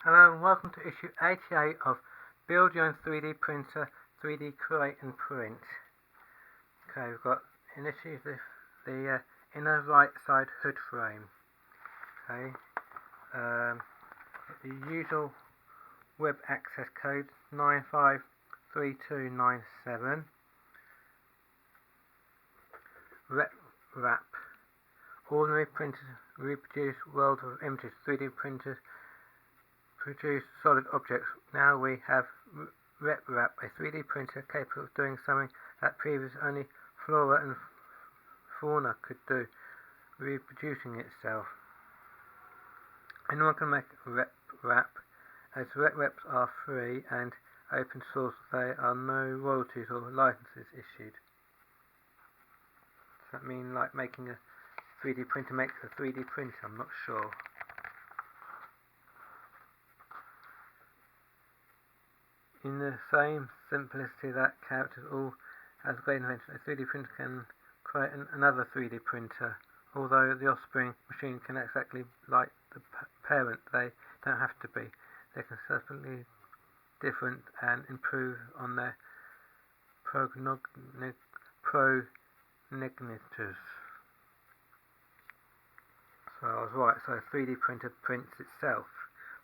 Hello and welcome to issue 88 of Build Your Own 3D Printer 3D Create and Print. Okay, we've got initially the inner right side hood frame. Okay, the usual web access code 953297. Wrap. Ordinary printers reproduce world of images. 3D printers produce solid objects. Now we have RepWrap, a 3D printer capable of doing something that previously only flora and fauna could do, reproducing itself. Anyone can make RepWrap, as RepWraps are free and open source. There are no royalties or licenses issued. Does that mean like making a 3D printer makes a 3D printer? I'm not sure. In the same simplicity that characters all has great invention, a 3D printer can create another 3D printer. Although the offspring machine can exactly like the parent, they don't have to be. They can separately different and improve on their progenitors. So I was right, so a 3D printer prints itself,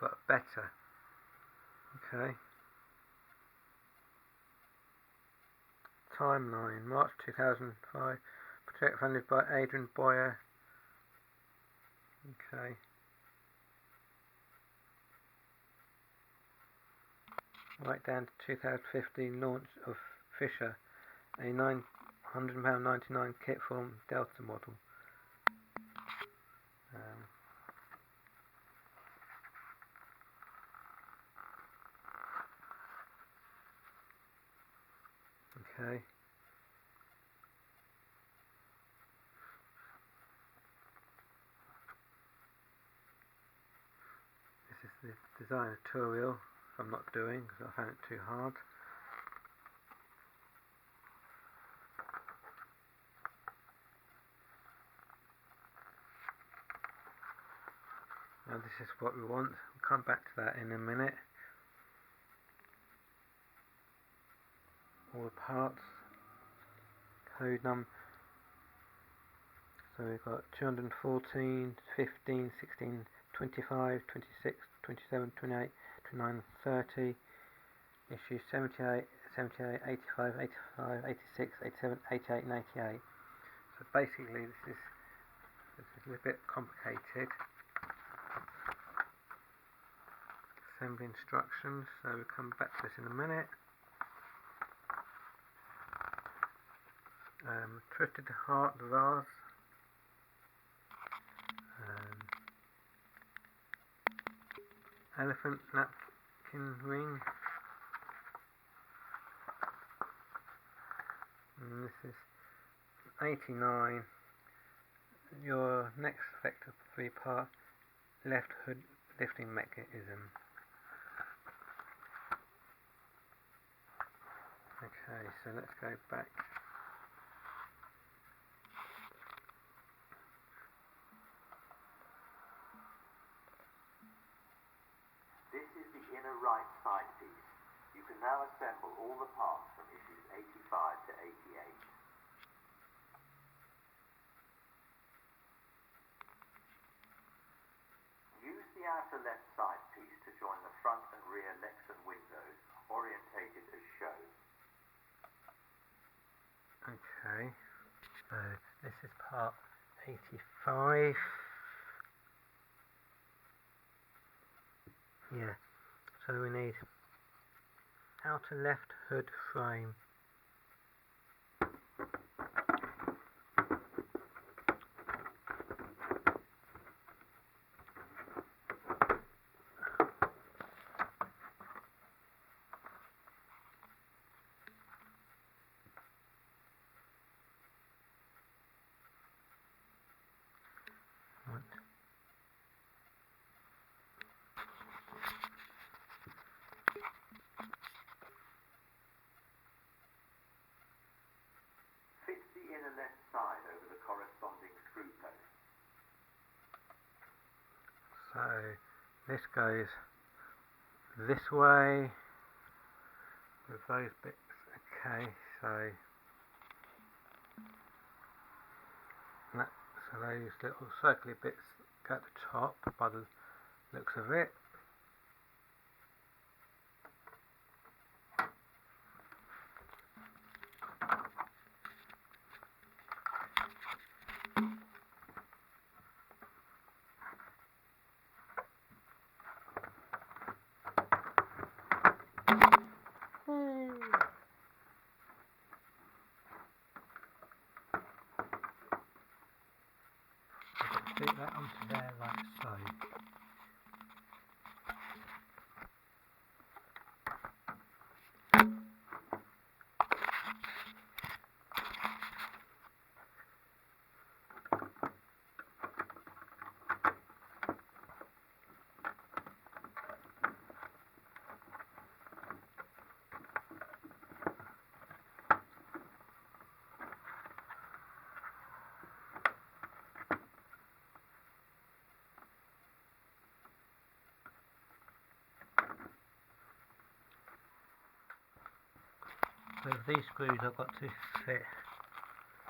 but better. Okay. Timeline, March 2005, project funded by Adrian Boyer. Okay. Right down to 2015 launch of Fisher, a £900.99 kit from Delta model. Okay. This is the design tutorial I'm not doing because I found it too hard. Now this is what we want. We'll come back to that in a minute. All the parts. Code number. So we've got 214, 15, 16, 25, 26, 27, 28, 29, 30. Issues 78, 78, 85, 85, 86, 87, 88 and 88. So basically this is a little bit complicated. Assembly instructions, so we'll come back to this in a minute. Twisted heart vase. Elephant napkin ring. And this is 89. Your next vector 3-part left hood lifting mechanism. Okay, so let's go back. This is the inner right side piece. You can now assemble all the parts from issues 85 to 88. Use the outer left side piece to join the front and rear Lexan windows, orientated as shown. Okay, so this is part 85. Yeah, so we need outer left hood frame. Fit the inner left side over the corresponding screw post. So this goes this way with those bits. Okay, so those little circly bits go at the top by the looks of it. Stick that onto there like so. So these screws I've got to fit,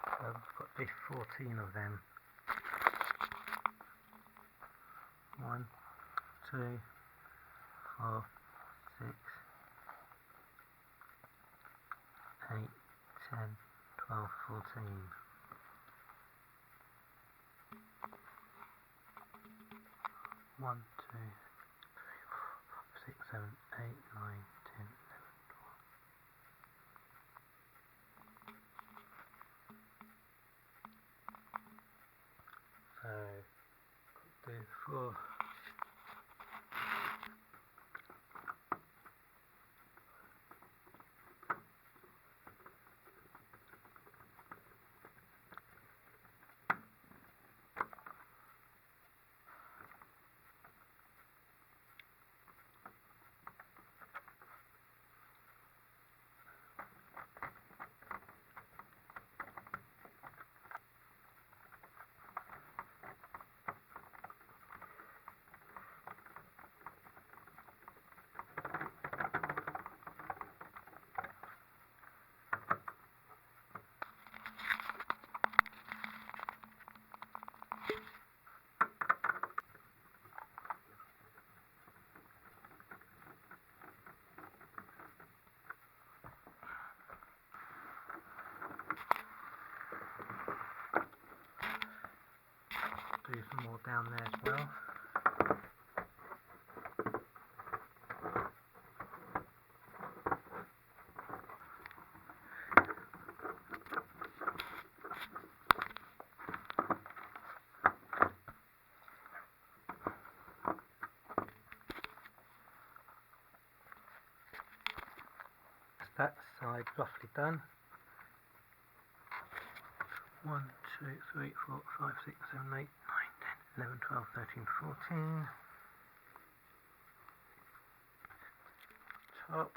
I've got to be 14 of them. 1, 2, 4, 6, 8, 10, 12, 14. 1, 2, 3, 4, 5, 6, 7, 8, 9, 10, 11, 12. So, do 4. Do some more down there as well. That side roughly done. 1, 2, 3, 4, 5, 6, 7, 8, 9, 10, 11, 12, 13, 14. Top.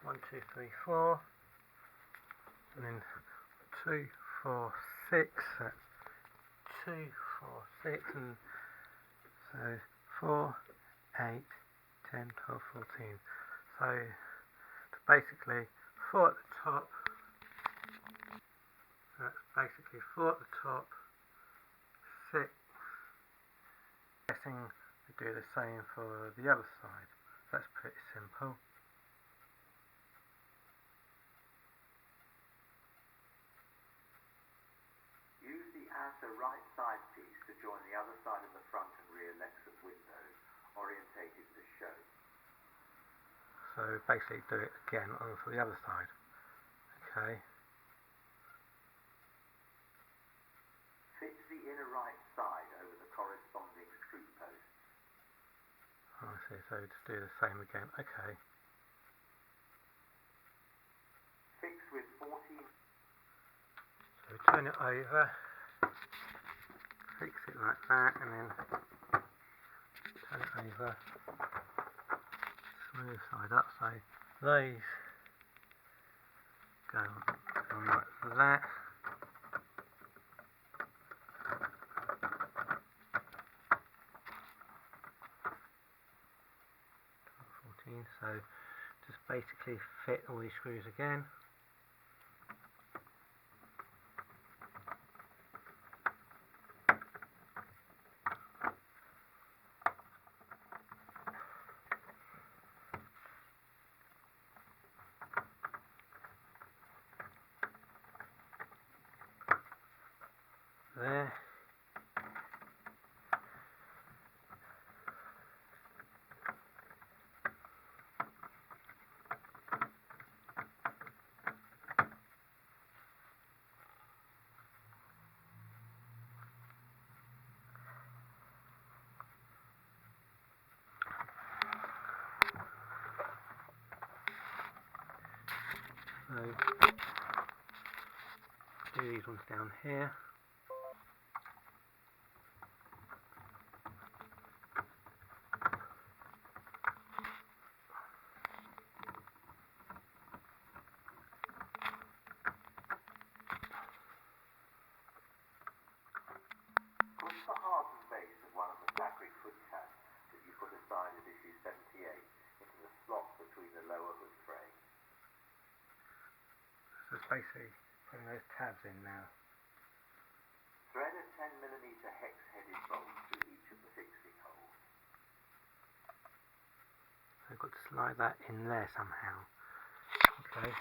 1, 2, 3, 4. And then 2, 4, 6. That's 2, 4, 6. And so 4, 8, 10, 12, 14. So basically 4 at the top. That's basically 4 at the top, 6. Guessing we do the same for the other side. That's pretty simple. Use the outer right side piece to join the other side of the front and rear Lexan window, orientated to show. So basically do it again on for the other side. Okay. Fit the inner right side over the corresponding screw posts. I see, so just do the same again. Okay. Fix with 14. So turn it over, fix it like that, and then turn it over, smooth side up, so those go on like that. again, so just basically fit all these screws again. There. So do these ones down here. Push the hardened base of one of the factory foot tabs that you put aside as issue 78 into the slot between the lower hood frame. So it's basically putting those tabs in now. Thread a 10mm hex-headed bolt through each of the fixing holes. I've got to slide that in there somehow. Okay.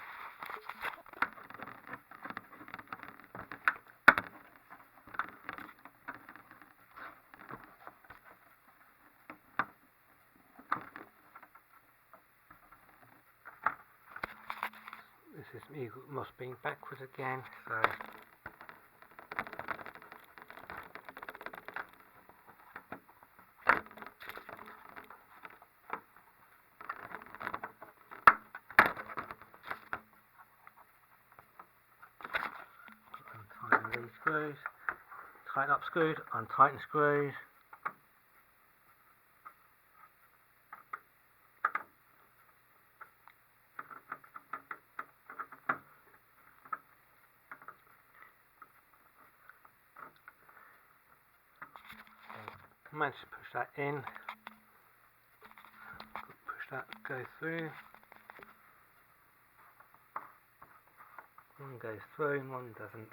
This is me moss being backwards again, so untighten these screws, tighten up screws, untighten screws. Manage to push that in, push that, go through. One goes through and one doesn't.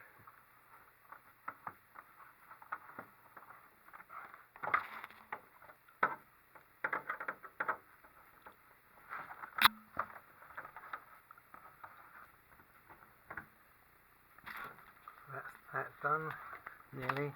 That's done, nearly.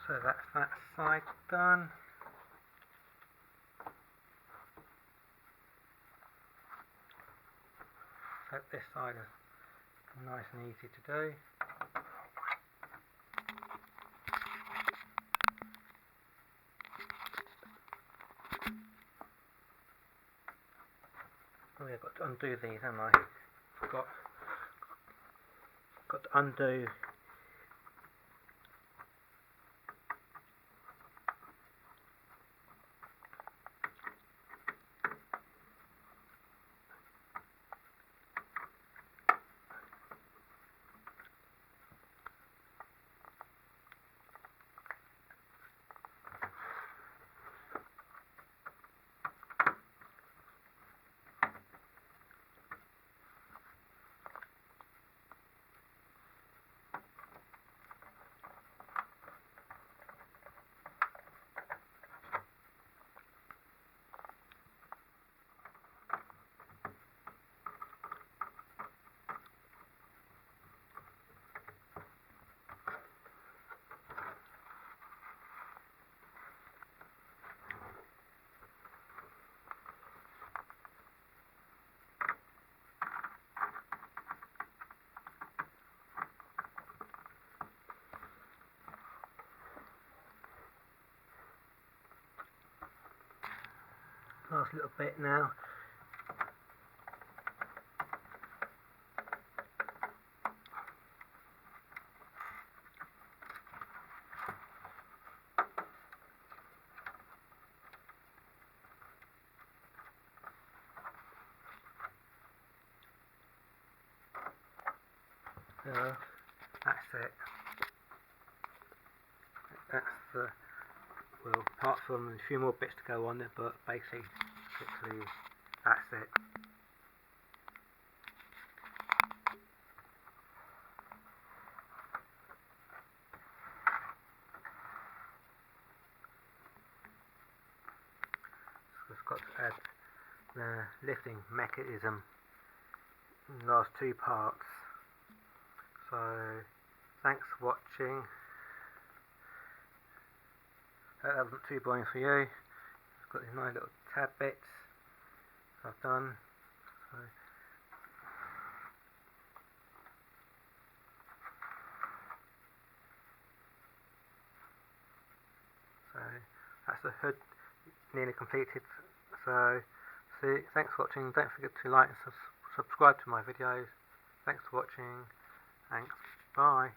So that's that side done. So this side is nice and easy to do. Oh yeah, I've got to undo these, haven't I? Got to undo last little bit now. So that's it. That's the, well, apart from a few more bits to go on there, but basically that's it. So it's got to add the lifting mechanism in the last two parts. So thanks for watching. That wasn't too boring for you. It's got these nice little tab bits I've done. So that's the hood nearly completed. So thanks for watching. Don't forget to like and subscribe to my videos. Thanks for watching. Thanks. Bye.